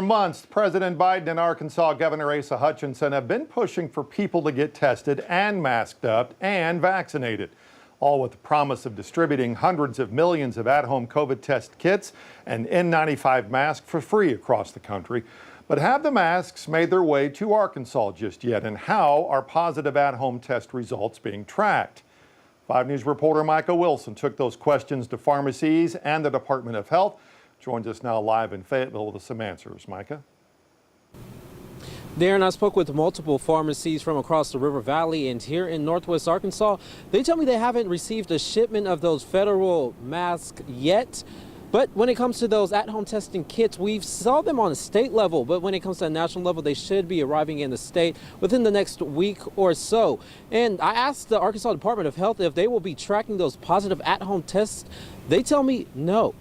For months, President Biden and Arkansas Governor Asa Hutchinson have been pushing for people to get tested and masked up and vaccinated, all with the promise of distributing hundreds of millions of at-home COVID test kits and N95 masks for free across the country. But have the masks made their way to Arkansas just yet? And how are positive at-home test results being tracked? 5 News reporter Micah Wilson took those questions to pharmacies and the Department of Health. Joins us now live in Fayetteville with some answers. Micah? Darren, I spoke with multiple pharmacies from across the River Valley and here in Northwest Arkansas. They tell me they haven't received a shipment of those federal masks yet. But when it comes to those at-home testing kits, we've saw them on a state level. But when it comes to a national level, they should be arriving in the state within the next week or so. And I asked the Arkansas Department of Health if they will be tracking those positive at-home tests. They tell me no.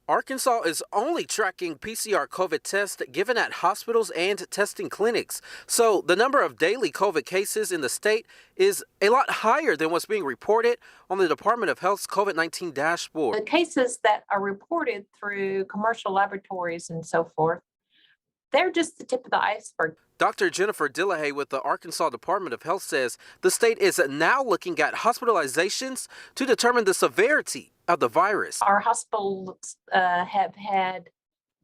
Arkansas is only tracking PCR COVID tests given at hospitals and testing clinics. So the number of daily COVID cases in the state is a lot higher than what's being reported on the Department of Health's COVID-19 dashboard. The cases that are reported through commercial laboratories and so forth, they're just the tip of the iceberg. Dr. Jennifer Dillahay with the Arkansas Department of Health says the state is now looking at hospitalizations to determine the severity of the virus. Our hospitals have had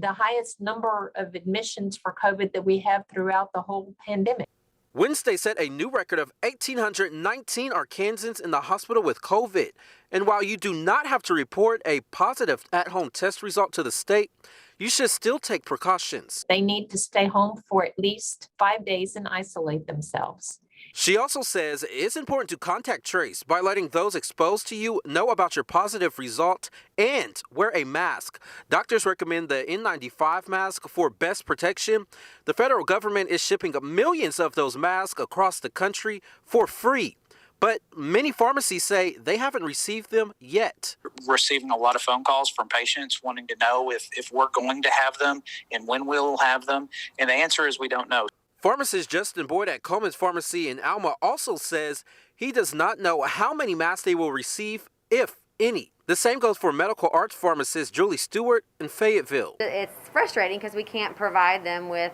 the highest number of admissions for COVID that we have throughout the whole pandemic. Wednesday set a new record of 1,819 Arkansans in the hospital with COVID. And while you do not have to report a positive at-home test result to the state, you should still take precautions. They need to stay home for at least 5 days and isolate themselves. She also says it's important to contact trace by letting those exposed to you know about your positive result and wear a mask. Doctors recommend the N95 mask for best protection. The federal government is shipping millions of those masks across the country for free. But many pharmacies say they haven't received them yet. We're receiving a lot of phone calls from patients wanting to know if we're going to have them and when we'll have them. And the answer is we don't know. Pharmacist Justin Boyd at Coleman's Pharmacy in Alma also says he does not know how many masks they will receive, if any. The same goes for medical arts pharmacist Julie Stewart in Fayetteville. It's frustrating because we can't provide them with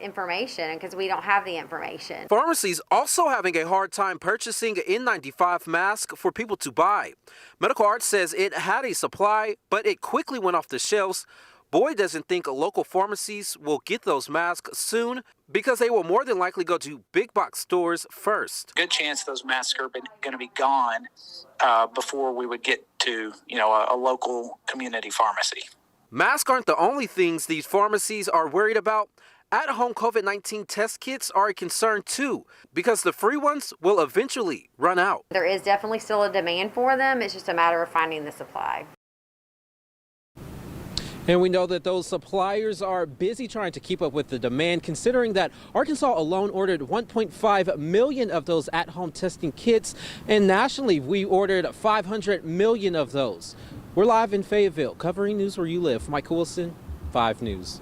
information because we don't have the information. Pharmacies also having a hard time purchasing an N95 mask for people to buy. Medical Arts says it had a supply, but it quickly went off the shelves. Boyd doesn't think local pharmacies will get those masks soon because they will more than likely go to big box stores first. Good chance those masks are going to be gone before we would get to, a local community pharmacy. Masks aren't the only things these pharmacies are worried about. At-home COVID-19 test kits are a concern too, because the free ones will eventually run out. There is definitely still a demand for them. It's just a matter of finding the supply. And we know that those suppliers are busy trying to keep up with the demand, considering that Arkansas alone ordered 1.5 million of those at-home testing kits, and nationally we ordered 500 million of those. We're live in Fayetteville, covering news where you live. Mike Wilson, 5 News.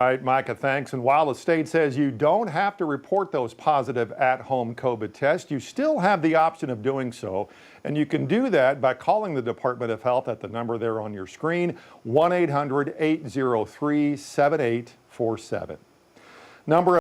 All right, Micah, thanks. And while the state says you don't have to report those positive at-home COVID tests, you still have the option of doing so. And you can do that by calling the Department of Health at the number there on your screen, 1-800-803-7847. Number